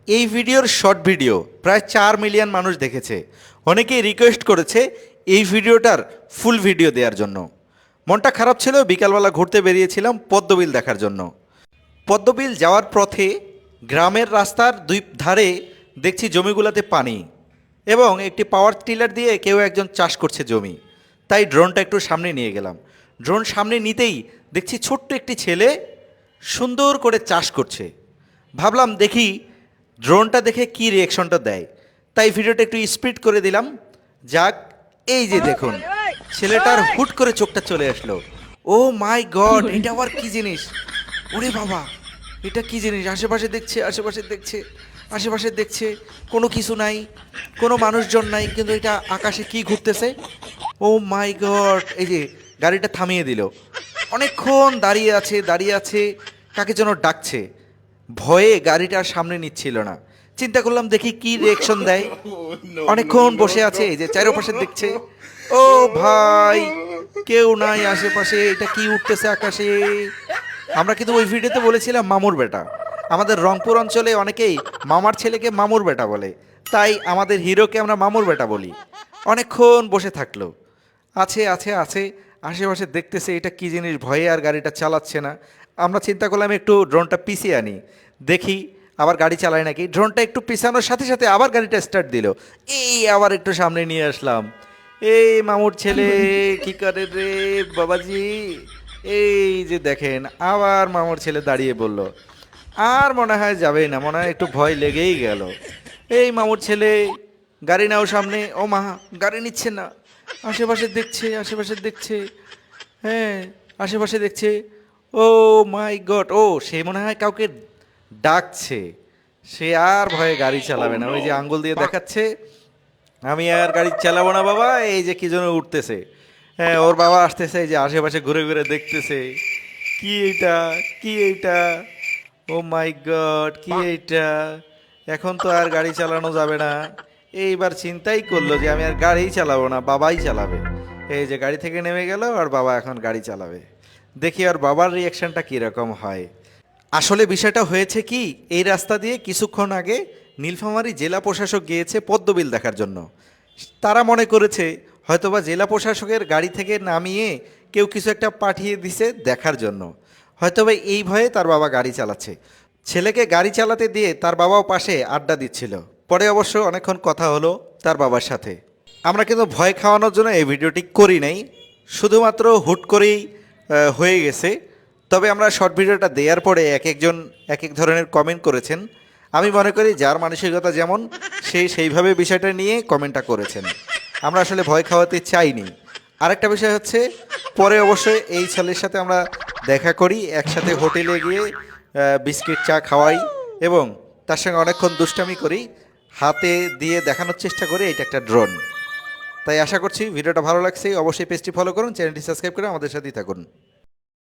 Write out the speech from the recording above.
এই ভিডিওর short video প্রায় 4 মিলিয়ন মানুষ দেখেছে। অনেকেই রিকোয়েস্ট করেছে এই ভিডিওটার ফুল ভিডিও দেওয়ার জন্য। মনটা খারাপ ছিল, বিকালবেলা ঘুরতে বেরিয়েছিলাম পদ্মবিল দেখার জন্য। পদ্মবিল যাওয়ার পথে গ্রামের রাস্তার দুই ধারে দেখছি জমিগুলোতে পানি এবং একটি পাওয়ার টিলার দিয়ে কেউ একজন চাষ করছে জমি। তাই ড্রোনটা একটু সামনে নিয়ে গেলাম। ড্রোন সামনে নিতেই দেখছি ছোট্ট একটি ছেলে সুন্দর করে চাষ করছে। ভাবলাম দেখি ড্রোনটা দেখে কি রিয়াকশনটা দেয়, তাই ভিডিওটা একটু স্পিড করে দিলাম। যাক, এই যে দেখুন, ছেলেটার হুট করে চোখটা চলে আসলো। ও মাই গড, এটা আবার কি জিনিস! ওরে বাবা, এটা কি জিনিস! আশেপাশে দেখছে, আশেপাশে দেখছে, কোনো কিছু নাই, কোনো মানুষজন নাই, কিন্তু এটা আকাশে কি ঘুরতেছে! ও মাই গড! এই যে গাড়িটা থামিয়ে দিল। অনেকক্ষণ দাঁড়িয়ে আছে, কাকে যেন ডাকছে। ভয়ে গাড়িটা আর সামনে নিচ্ছিল না। চিন্তা করলাম দেখি কি রিয়েকশন দেয়। অনেকক্ষণ বসে আছে, এই যে চারপাশে দেখছে। ও ভাই, কেউ নাই আশেপাশে, এটা কি উঠতেছে আকাশে! আমরা কিন্তু ওই ভিডিওতে বলেছিলাম মামুর বেটা। আমাদের রংপুর অঞ্চলে অনেকেই মামার ছেলেকে মামুর বেটা বলে, তাই আমাদের হিরোকে আমরা মামুর বেটা বলি। অনেকক্ষণ বসে থাকলো, আছে আশেপাশে দেখতেছে এটা কি জিনিস, ভয়ে আর গাড়িটা চালাচ্ছে না। আমরা চিন্তা করলাম একটু ড্রোনটা পিছিয়ে আনি, দেখি আবার গাড়ি চালায় নাকি। ড্রোনটা একটু পিছানোর সাথে সাথে আবার গাড়িটা স্টার্ট দিল। এই আবার একটু সামনে নিয়ে আসলাম। এই মামুর ছেলে কি করে রে বাবাজি! এই যে দেখেন, আবার মামুর ছেলে দাঁড়িয়ে বলল, আর মনে হয় যাবেই না, মনে হয় একটু ভয় লেগেই গেল। এই মামুর ছেলে, গাড়ি নাও সামনে। ও মা, গাড়ি নিচ্ছে না। আশেপাশে দেখছে, হ্যাঁ আশেপাশে দেখছে। ও মাই গড! ও, সে মনে হয় কাউকে ডাকছে। সে আর ভয়ে গাড়ি চালাবে না। ওই যে আঙ্গুল দিয়ে দেখাচ্ছে, আমি আর গাড়ি চালাবো না বাবা। এই যে কি যেন উঠতেছে, হ্যাঁ ওর বাবা আসতেছে, এই যে আশেপাশে ঘুরে ঘুরে দেখতেছে কি এইটা! ও মাই গড, কি এইটা! এখন তো আর গাড়ি চালানো যাবে না। এইবার চিন্তাই করলো যে আমি আর গাড়িই চালাবো না, বাবাই চালাবে। এই যে গাড়ি থেকে নেমে গেল, আর বাবা এখন গাড়ি চালাবে। দেখি আর বাবার রিয়াকশনটা কীরকম হয়। আসলে বিষয়টা হয়েছে কি, এই রাস্তা দিয়ে কিছুক্ষণ আগে নীলফামারী জেলা প্রশাসক গিয়েছে পদ্মবিল দেখার জন্য। তারা মনে করেছে হয়তোবা জেলা প্রশাসকের গাড়ি থেকে নামিয়ে কেউ কিছু একটা পাঠিয়ে দিছে দেখার জন্য। হয়তোবা এই ভয়ে তার বাবা গাড়ি চালাচ্ছে। ছেলেকে গাড়ি চালাতে দিয়ে তার বাবাও পাশে আড্ডা দিচ্ছিল। পরে অবশ্য অনেকক্ষণ কথা হলো তার বাবার সাথে। আমরা কিন্তু ভয় খাওয়ানোর জন্য এই ভিডিওটি করি নাই, শুধুমাত্র হুট করেই হয়ে গেছে। তবে আমরা শর্ট ভিডিওটা দেওয়ার পরে একজন এক এক ধরনের কমেন্ট করেছেন। আমি মনে করি যার মানসিকতা যেমন, সেইভাবে বিষয়টা নিয়ে কমেন্টটা করেছেন। আমরা আসলে ভয় খাওয়াতে চাইনি। আরেকটা বিষয় হচ্ছে, পরে অবশ্যই এই ছেলের সাথে আমরা দেখা করি, একসাথে হোটেলে গিয়ে বিস্কিট চা খাওয়াই এবং তার সঙ্গে অনেকক্ষণ দুষ্টামি করি, হাতে দিয়ে দেখানোর চেষ্টা করি এটা একটা ড্রোন। তাই আশা করছি ভিডিওটা ভালো লাগছে। অবশ্যই পেজটি ফলো করুন, চ্যানেলটি সাবস্ক্রাইব করে আমাদের সাথেই থাকুন।